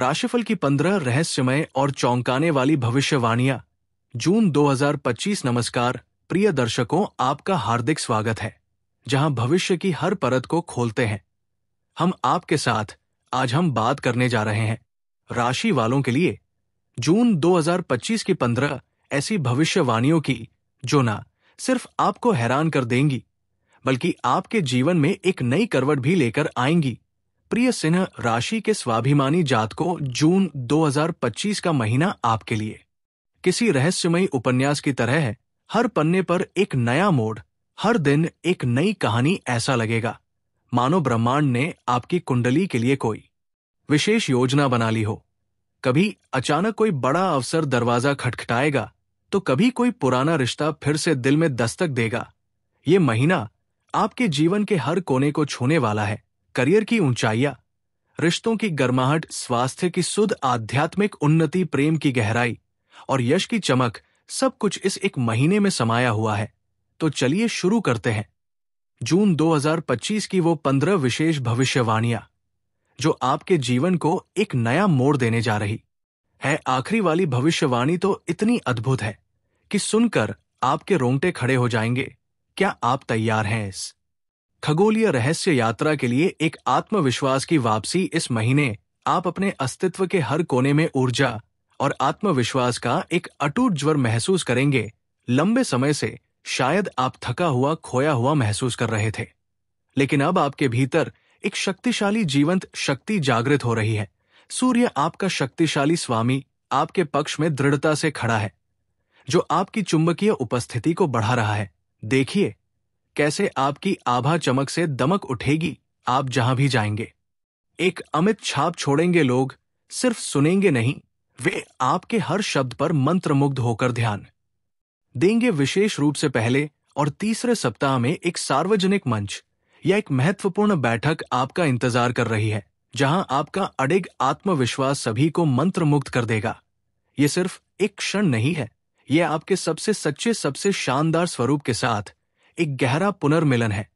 राशिफल की 15 रहस्यमय और चौंकाने वाली भविष्यवाणियां, जून 2025। नमस्कार प्रिय दर्शकों, आपका हार्दिक स्वागत है, जहां भविष्य की हर परत को खोलते हैं। हम आपके साथ आज हम बात करने जा रहे हैं राशि वालों के लिए जून 2025 की 15 ऐसी भविष्यवाणियों की, जो ना सिर्फ आपको हैरान कर देंगी, बल्कि आपके जीवन में एक नई करवट भी लेकर आएंगी। प्रिय सिंह राशि के स्वाभिमानी जातकों, जून 2025 का महीना आपके लिए किसी रहस्यमयी उपन्यास की तरह है। हर पन्ने पर एक नया मोड़, हर दिन एक नई कहानी। ऐसा लगेगा मानो ब्रह्मांड ने आपकी कुंडली के लिए कोई विशेष योजना बना ली हो। कभी अचानक कोई बड़ा अवसर दरवाजा खटखटाएगा, तो कभी कोई पुराना रिश्ता फिर से दिल में दस्तक देगा। ये महीना आपके जीवन के हर कोने को छूने वाला है। करियर की ऊंचाइयां, रिश्तों की गर्माहट, स्वास्थ्य की सुध, आध्यात्मिक उन्नति, प्रेम की गहराई और यश की चमक, सब कुछ इस एक महीने में समाया हुआ है। तो चलिए शुरू करते हैं जून 2025 की वो 15 विशेष भविष्यवाणियां, जो आपके जीवन को एक नया मोड़ देने जा रही है। आखिरी वाली भविष्यवाणी तो इतनी अद्भुत है कि सुनकर आपके रोंगटे खड़े हो जाएंगे। क्या आप तैयार हैं इस खगोलीय रहस्य यात्रा के लिए? एक आत्मविश्वास की वापसी। इस महीने आप अपने अस्तित्व के हर कोने में ऊर्जा और आत्मविश्वास का एक अटूट ज्वर महसूस करेंगे। लंबे समय से शायद आप थका हुआ, खोया हुआ महसूस कर रहे थे, लेकिन अब आपके भीतर एक शक्तिशाली जीवंत शक्ति जागृत हो रही है। सूर्य, आपका शक्तिशाली स्वामी, आपके पक्ष में दृढ़ता से खड़ा है, जो आपकी चुंबकीय उपस्थिति को बढ़ा रहा है। देखिए कैसे आपकी आभा चमक से दमक उठेगी। आप जहां भी जाएंगे एक अमित छाप छोड़ेंगे। लोग सिर्फ सुनेंगे नहीं, वे आपके हर शब्द पर मंत्रमुग्ध होकर ध्यान देंगे। विशेष रूप से पहले और तीसरे सप्ताह में एक सार्वजनिक मंच या एक महत्वपूर्ण बैठक आपका इंतजार कर रही है, जहां आपका अडिग आत्मविश्वास सभी को मंत्रमुग्ध कर देगा। ये सिर्फ एक क्षण नहीं है, यह आपके सबसे सच्चे, सबसे शानदार स्वरूप के साथ एक गहरा पुनर्मिलन है।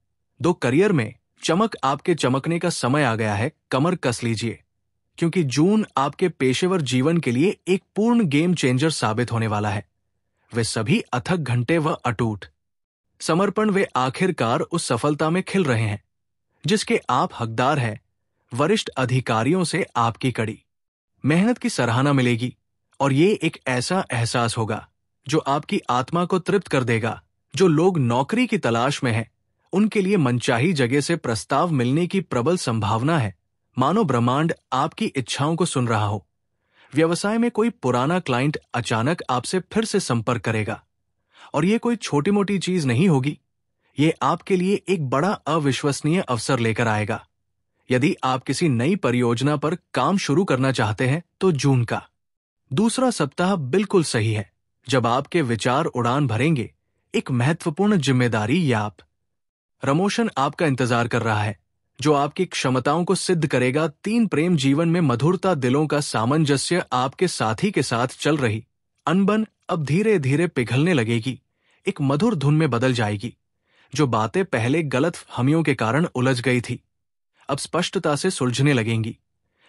दो, करियर में चमक, आपके चमकने का समय आ गया है। कमर कस लीजिए, क्योंकि जून आपके पेशेवर जीवन के लिए एक पूर्ण गेम चेंजर साबित होने वाला है। वे सभी अथक घंटे व अटूट समर्पण, वे आखिरकार उस सफलता में खिल रहे हैं जिसके आप हकदार हैं। वरिष्ठ अधिकारियों से आपकी कड़ी मेहनत की सराहना मिलेगी, और ये एक ऐसा एहसास होगा जो आपकी आत्मा को तृप्त कर देगा। जो लोग नौकरी की तलाश में हैं, उनके लिए मनचाही जगह से प्रस्ताव मिलने की प्रबल संभावना है। मानो ब्रह्मांड आपकी इच्छाओं को सुन रहा हो। व्यवसाय में कोई पुराना क्लाइंट अचानक आपसे फिर से संपर्क करेगा, और ये कोई छोटी मोटी चीज नहीं होगी। ये आपके लिए एक बड़ा अविश्वसनीय अवसर लेकर आएगा। यदि आप किसी नई परियोजना पर काम शुरू करना चाहते हैं, तो जून का दूसरा सप्ताह बिल्कुल सही है, जब आपके विचार उड़ान भरेंगे। एक महत्वपूर्ण जिम्मेदारी या आप प्रमोशन आपका इंतजार कर रहा है, जो आपकी क्षमताओं को सिद्ध करेगा। 3, प्रेम जीवन में मधुरता, दिलों का सामंजस्य, आपके साथी के साथ चल रही अनबन अब धीरे धीरे पिघलने लगेगी, एक मधुर धुन में बदल जाएगी। जो बातें पहले गलत फहमियों के कारण उलझ गई थी, अब स्पष्टता से सुलझने लगेंगी,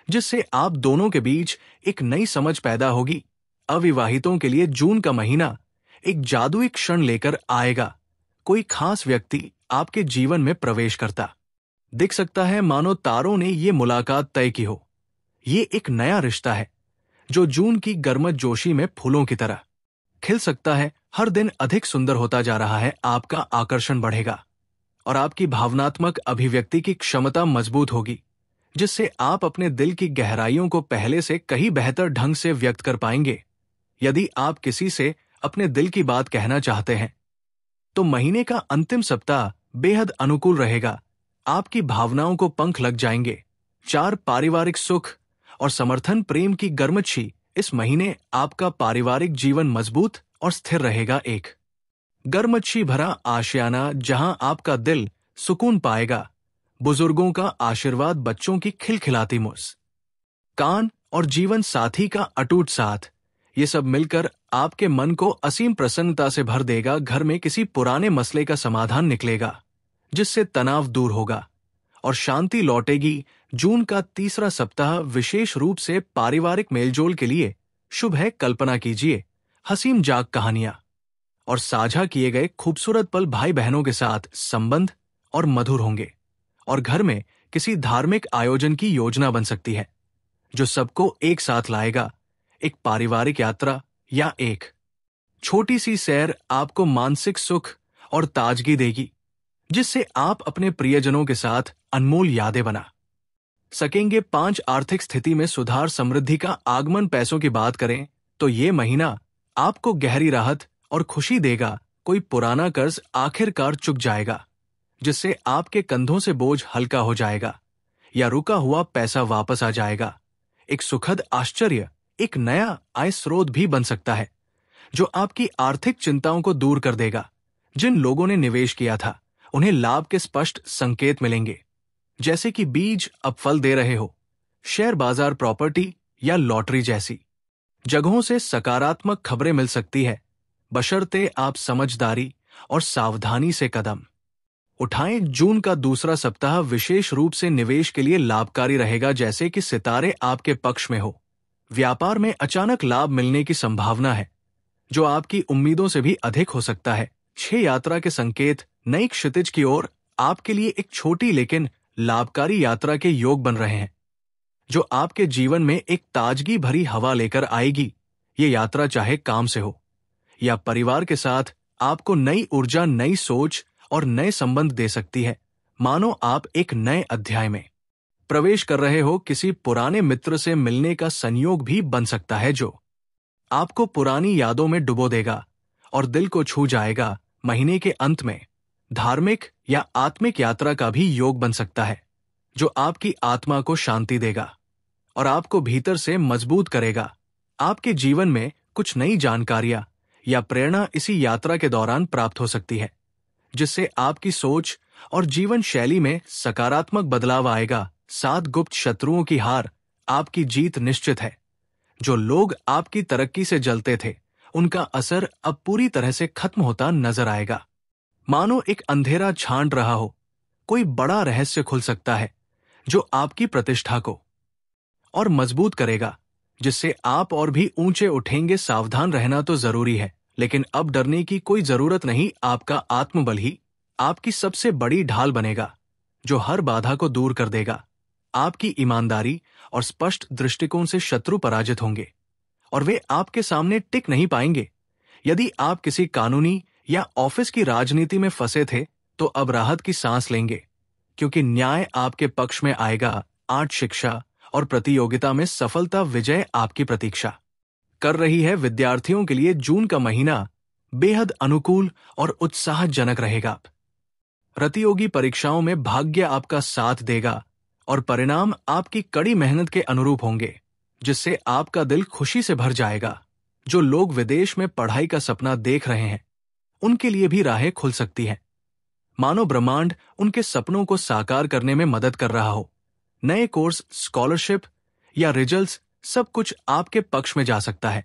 जिससे आप दोनों के बीच एक नई समझ पैदा होगी। अविवाहितों के लिए जून का महीना एक जादुई क्षण लेकर आएगा। कोई खास व्यक्ति आपके जीवन में प्रवेश करता दिख सकता है, मानो तारों ने ये मुलाकात तय की हो। ये एक नया रिश्ता है जो जून की गर्मजोशी में फूलों की तरह खिल सकता है। हर दिन अधिक सुंदर होता जा रहा है। आपका आकर्षण बढ़ेगा और आपकी भावनात्मक अभिव्यक्ति की क्षमता मजबूत होगी, जिससे आप अपने दिल की गहराइयों को पहले से कहीं बेहतर ढंग से व्यक्त कर पाएंगे। यदि आप किसी से अपने दिल की बात कहना चाहते हैं, तो महीने का अंतिम सप्ताह बेहद अनुकूल रहेगा। आपकी भावनाओं को पंख लग जाएंगे। 4, पारिवारिक सुख और समर्थन, प्रेम की गर्मछी। इस महीने आपका पारिवारिक जीवन मजबूत और स्थिर रहेगा। एक गर्मछी भरा आशियाना, जहां आपका दिल सुकून पाएगा। बुजुर्गों का आशीर्वाद, बच्चों की खिलखिलाती मुस्कान और जीवन साथी का अटूट साथ, ये सब मिलकर आपके मन को असीम प्रसन्नता से भर देगा। घर में किसी पुराने मसले का समाधान निकलेगा, जिससे तनाव दूर होगा और शांति लौटेगी। जून का तीसरा सप्ताह विशेष रूप से पारिवारिक मेलजोल के लिए शुभ है। कल्पना कीजिए हसीन जाग कहानियां और साझा किए गए खूबसूरत पल भाई बहनों के साथ संबंध और मधुर होंगे, और घर में किसी धार्मिक आयोजन की योजना बन सकती है जो सबको एक साथ लाएगा। एक पारिवारिक यात्रा या एक छोटी सी सैर आपको मानसिक सुख और ताजगी देगी, जिससे आप अपने प्रियजनों के साथ अनमोल यादें बना सकेंगे। 5 आर्थिक स्थिति में सुधार, समृद्धि का आगमन। पैसों की बात करें तो ये महीना आपको गहरी राहत और खुशी देगा। कोई पुराना कर्ज आखिरकार चुक जाएगा, जिससे आपके कंधों से बोझ हल्का हो जाएगा, या रुका हुआ पैसा वापस आ जाएगा। एक सुखद आश्चर्य एक नया आय स्रोत भी बन सकता है, जो आपकी आर्थिक चिंताओं को दूर कर देगा। जिन लोगों ने निवेश किया था उन्हें लाभ के स्पष्ट संकेत मिलेंगे, जैसे कि बीज अब फल दे रहे हो। शेयर बाजार, प्रॉपर्टी या लॉटरी जैसी जगहों से सकारात्मक खबरें मिल सकती है, बशर्ते आप समझदारी और सावधानी से कदम उठाएं। जून का दूसरा सप्ताह विशेष रूप से निवेश के लिए लाभकारी रहेगा, जैसे कि सितारे आपके पक्ष में हो। व्यापार में अचानक लाभ मिलने की संभावना है, जो आपकी उम्मीदों से भी अधिक हो सकता है। 6 यात्रा के संकेत नई क्षितिज की ओर आपके लिए एक छोटी लेकिन लाभकारी यात्रा के योग बन रहे हैं, जो आपके जीवन में एक ताजगी भरी हवा लेकर आएगी। ये यात्रा चाहे काम से हो या परिवार के साथ, आपको नई ऊर्जा, नई सोच और नए संबंध दे सकती है। मानो आप एक नए अध्याय में प्रवेश कर रहे हो। किसी पुराने मित्र से मिलने का संयोग भी बन सकता है, जो आपको पुरानी यादों में डुबो देगा और दिल को छू जाएगा। महीने के अंत में धार्मिक या आत्मिक यात्रा का भी योग बन सकता है, जो आपकी आत्मा को शांति देगा और आपको भीतर से मजबूत करेगा। आपके जीवन में कुछ नई जानकारियां या प्रेरणा इसी यात्रा के दौरान प्राप्त हो सकती है, जिससे आपकी सोच और जीवन शैली में सकारात्मक बदलाव आएगा। 7 गुप्त शत्रुओं की हार, आपकी जीत निश्चित है। जो लोग आपकी तरक्की से जलते थे, उनका असर अब पूरी तरह से खत्म होता नजर आएगा। मानो एक अंधेरा छांट रहा हो, कोई बड़ा रहस्य खुल सकता है जो आपकी प्रतिष्ठा को और मजबूत करेगा, जिससे आप और भी ऊंचे उठेंगे। सावधान रहना तो जरूरी है, लेकिन अब डरने की कोई जरूरत नहीं। आपका आत्मबल ही आपकी सबसे बड़ी ढाल बनेगा, जो हर बाधा को दूर कर देगा। आपकी ईमानदारी और स्पष्ट दृष्टिकोण से शत्रु पराजित होंगे और वे आपके सामने टिक नहीं पाएंगे। यदि आप किसी कानूनी या ऑफिस की राजनीति में फंसे थे, तो अब राहत की सांस लेंगे, क्योंकि न्याय आपके पक्ष में आएगा। आर्ट, शिक्षा और प्रतियोगिता में सफलता, विजय आपकी प्रतीक्षा कर रही है। विद्यार्थियों के लिए जून का महीना बेहद अनुकूल और उत्साहजनक रहेगा। प्रतियोगी परीक्षाओं में भाग्य आपका साथ देगा और परिणाम आपकी कड़ी मेहनत के अनुरूप होंगे, जिससे आपका दिल खुशी से भर जाएगा। जो लोग विदेश में पढ़ाई का सपना देख रहे हैं, उनके लिए भी राहें खुल सकती हैं। मानो ब्रह्मांड उनके सपनों को साकार करने में मदद कर रहा हो। नए कोर्स, स्कॉलरशिप या रिजल्ट्स, सब कुछ आपके पक्ष में जा सकता है,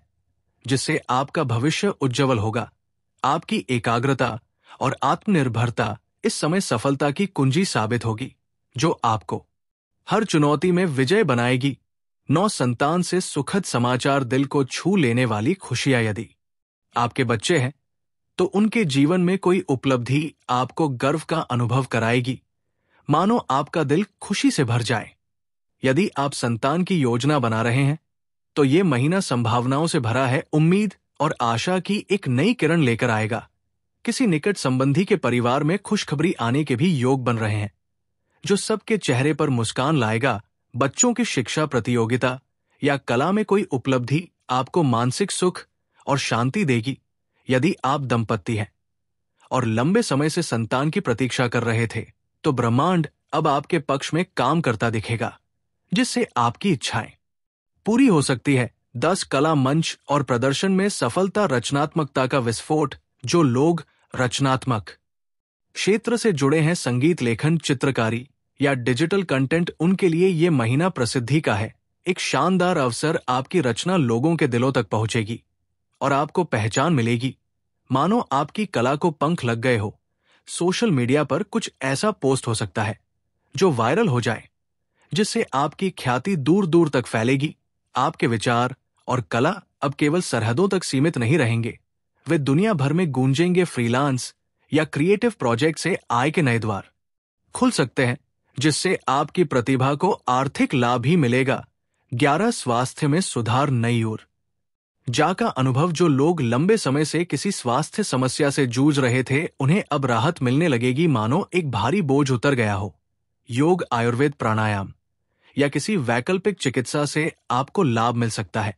जिससे आपका भविष्य उज्जवल होगा। आपकी एकाग्रता और आत्मनिर्भरता इस समय सफलता की कुंजी साबित होगी, जो आपको हर चुनौती में विजय बनाएगी। 9 संतान से सुखद समाचार, दिल को छू लेने वाली खुशियां। यदि आपके बच्चे हैं, तो उनके जीवन में कोई उपलब्धि आपको गर्व का अनुभव कराएगी, मानो आपका दिल खुशी से भर जाए। यदि आप संतान की योजना बना रहे हैं, तो ये महीना संभावनाओं से भरा है। उम्मीद और आशा की एक नई किरण लेकर आएगा। किसी निकट संबंधी के परिवार में खुशखबरी आने के भी योग बन रहे हैं, जो सबके चेहरे पर मुस्कान लाएगा। बच्चों की शिक्षा, प्रतियोगिता या कला में कोई उपलब्धि आपको मानसिक सुख और शांति देगी। यदि आप दंपत्ति हैं और लंबे समय से संतान की प्रतीक्षा कर रहे थे, तो ब्रह्मांड अब आपके पक्ष में काम करता दिखेगा, जिससे आपकी इच्छाएं पूरी हो सकती है। 10 कला, मंच और प्रदर्शन में सफलता, रचनात्मकता का विस्फोट। जो लोग रचनात्मक क्षेत्र से जुड़े हैं, संगीत, लेखन, चित्रकारी या डिजिटल कंटेंट, उनके लिए ये महीना प्रसिद्धि का है। एक शानदार अवसर, आपकी रचना लोगों के दिलों तक पहुंचेगी और आपको पहचान मिलेगी, मानो आपकी कला को पंख लग गए हो। सोशल मीडिया पर कुछ ऐसा पोस्ट हो सकता है जो वायरल हो जाए, जिससे आपकी ख्याति दूर दूर तक फैलेगी। आपके विचार और कला अब केवल सरहदों तक सीमित नहीं रहेंगे, वे दुनिया भर में गूंजेंगे। फ्रीलांस या क्रिएटिव प्रोजेक्ट से आय के नए द्वार खुल सकते हैं, जिससे आपकी प्रतिभा को आर्थिक लाभ ही मिलेगा। 11 स्वास्थ्य में सुधार, नई ओर जा का अनुभव। जो लोग लंबे समय से किसी स्वास्थ्य समस्या से जूझ रहे थे, उन्हें अब राहत मिलने लगेगी, मानो एक भारी बोझ उतर गया हो। योग, आयुर्वेद, प्राणायाम या किसी वैकल्पिक चिकित्सा से आपको लाभ मिल सकता है,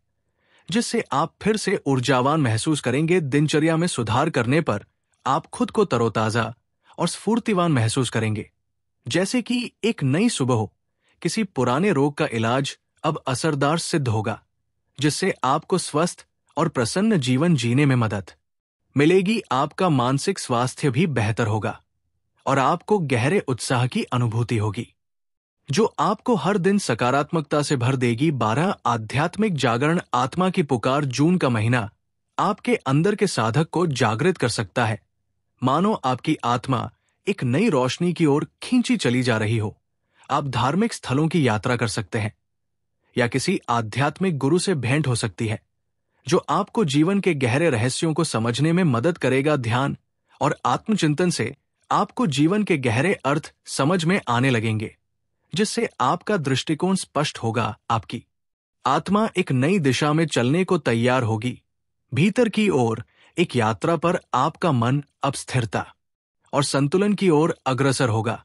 जिससे आप फिर से ऊर्जावान महसूस करेंगे। दिनचर्या में सुधार करने पर आप खुद को तरोताजा और स्फूर्तिवान महसूस करेंगे, जैसे कि एक नई सुबह हो। किसी पुराने रोग का इलाज अब असरदार सिद्ध होगा, जिससे आपको स्वस्थ और प्रसन्न जीवन जीने में मदद मिलेगी। आपका मानसिक स्वास्थ्य भी बेहतर होगा और आपको गहरे उत्साह की अनुभूति होगी, जो आपको हर दिन सकारात्मकता से भर देगी। 12 आध्यात्मिक जागरण, आत्मा की पुकार। जून का महीना आपके अंदर के साधक को जागृत कर सकता है, मानो आपकी आत्मा एक नई रोशनी की ओर खींची चली जा रही हो। आप धार्मिक स्थलों की यात्रा कर सकते हैं या किसी आध्यात्मिक गुरु से भेंट हो सकती है, जो आपको जीवन के गहरे रहस्यों को समझने में मदद करेगा। ध्यान और आत्मचिंतन से आपको जीवन के गहरे अर्थ समझ में आने लगेंगे, जिससे आपका दृष्टिकोण स्पष्ट होगा। आपकी आत्मा एक नई दिशा में चलने को तैयार होगी। भीतर की ओर एक यात्रा पर आपका मन अब स्थिरता और संतुलन की ओर अग्रसर होगा,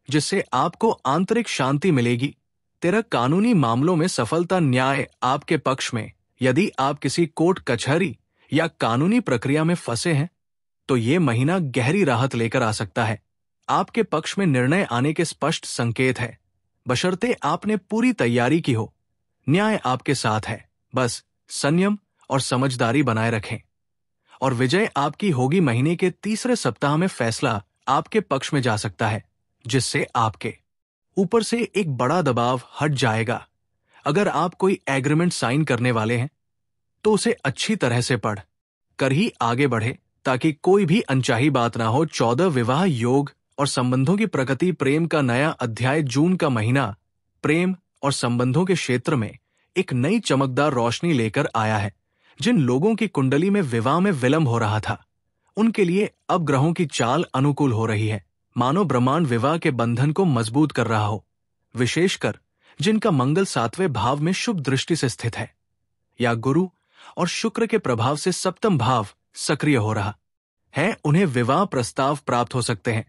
जिससे आपको आंतरिक शांति मिलेगी। 13 कानूनी मामलों में सफलता, न्याय आपके पक्ष में। यदि आप किसी कोर्ट कचहरी या कानूनी प्रक्रिया में फंसे हैं, तो ये महीना गहरी राहत लेकर आ सकता है। आपके पक्ष में निर्णय आने के स्पष्ट संकेत है, बशर्ते आपने पूरी तैयारी की हो। न्याय आपके साथ है, बस संयम और समझदारी बनाए रखें और विजय आपकी होगी। महीने के तीसरे सप्ताह में फैसला आपके पक्ष में जा सकता है, जिससे आपके ऊपर से एक बड़ा दबाव हट जाएगा। अगर आप कोई एग्रीमेंट साइन करने वाले हैं, तो उसे अच्छी तरह से पढ़ कर ही आगे बढ़े, ताकि कोई भी अनचाही बात ना हो। 14 विवाह, योग और संबंधों की प्रगति। प्रेम का नया अध्याय। जून का महीना प्रेम और संबंधों के क्षेत्र में एक नई चमकदार रोशनी लेकर आया है। जिन लोगों की कुंडली में विवाह में विलंब हो रहा था, उनके लिए अब ग्रहों की चाल अनुकूल हो रही है, मानो ब्रह्मांड विवाह के बंधन को मजबूत कर रहा हो। विशेषकर जिनका मंगल 7वें भाव में शुभ दृष्टि से स्थित है या गुरु और शुक्र के प्रभाव से 7वां भाव सक्रिय हो रहा है, उन्हें विवाह प्रस्ताव प्राप्त हो सकते हैं,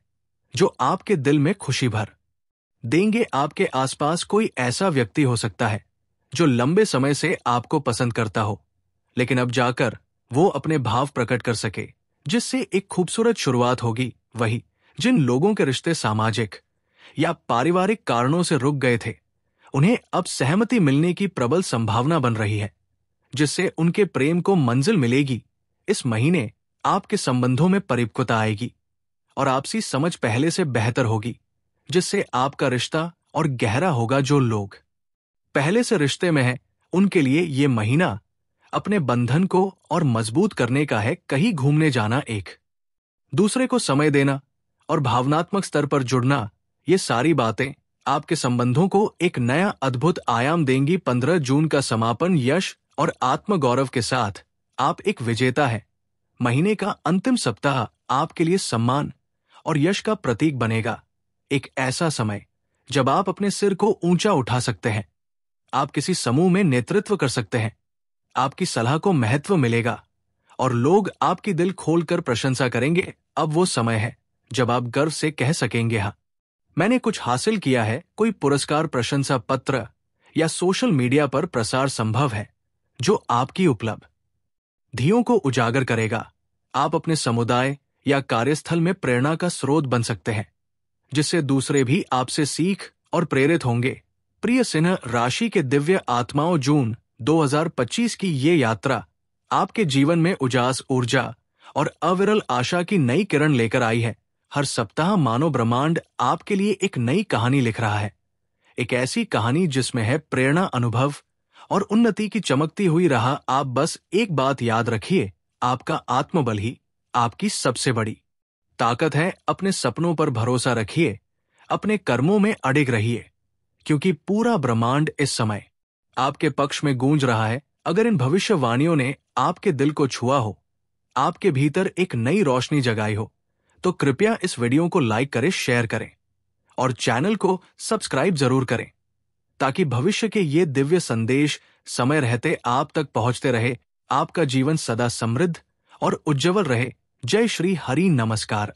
जो आपके दिल में खुशी भर देंगे। आपके आसपास कोई ऐसा व्यक्ति हो सकता है जो लंबे समय से आपको पसंद करता हो, लेकिन अब जाकर वो अपने भाव प्रकट कर सके, जिससे एक खूबसूरत शुरुआत होगी। वही जिन लोगों के रिश्ते सामाजिक या पारिवारिक कारणों से रुक गए थे, उन्हें अब सहमति मिलने की प्रबल संभावना बन रही है, जिससे उनके प्रेम को मंजिल मिलेगी। इस महीने आपके संबंधों में परिपक्वता आएगी और आपसी समझ पहले से बेहतर होगी, जिससे आपका रिश्ता और गहरा होगा। जो लोग पहले से रिश्ते में हैं, उनके लिए ये महीना अपने बंधन को और मजबूत करने का है। कहीं घूमने जाना, एक दूसरे को समय देना और भावनात्मक स्तर पर जुड़ना, ये सारी बातें आपके संबंधों को एक नया अद्भुत आयाम देंगी। 15 जून का समापन। यश और आत्मगौरव के साथ आप एक विजेता है। महीने का अंतिम सप्ताह आपके लिए सम्मान और यश का प्रतीक बनेगा। एक ऐसा समय जब आप अपने सिर को ऊंचा उठा सकते हैं। आप किसी समूह में नेतृत्व कर सकते हैं। आपकी सलाह को महत्व मिलेगा और लोग आपकी दिल खोलकर प्रशंसा करेंगे। अब वो समय है जब आप गर्व से कह सकेंगे, हाँ, मैंने कुछ हासिल किया है। कोई पुरस्कार, प्रशंसा पत्र या सोशल मीडिया पर प्रसार संभव है, जो आपकी उपलब्धियों को उजागर करेगा। आप अपने समुदाय या कार्यस्थल में प्रेरणा का स्रोत बन सकते हैं, जिससे दूसरे भी आपसे सीख और प्रेरित होंगे। प्रिय सिंह राशि के दिव्य आत्माओं, जून 2025 की ये यात्रा आपके जीवन में उजास, ऊर्जा और अविरल आशा की नई किरण लेकर आई है। हर सप्ताह मानो ब्रह्मांड आपके लिए एक नई कहानी लिख रहा है, एक ऐसी कहानी जिसमें है प्रेरणा, अनुभव और उन्नति की चमकती हुई राह। आप बस एक बात याद रखिए, आपका आत्मबल ही आपकी सबसे बड़ी ताकत है। अपने सपनों पर भरोसा रखिए, अपने कर्मों में अडिग रहिए, क्योंकि पूरा ब्रह्मांड इस समय आपके पक्ष में गूंज रहा है। अगर इन भविष्यवाणियों ने आपके दिल को छुआ हो, आपके भीतर एक नई रोशनी जगाई हो, तो कृपया इस वीडियो को लाइक करें, शेयर करें और चैनल को सब्सक्राइब जरूर करें, ताकि भविष्य के ये दिव्य संदेश समय रहते आप तक पहुंचते रहे। आपका जीवन सदा समृद्ध और उज्जवल रहे। जय श्री हरि। नमस्कार।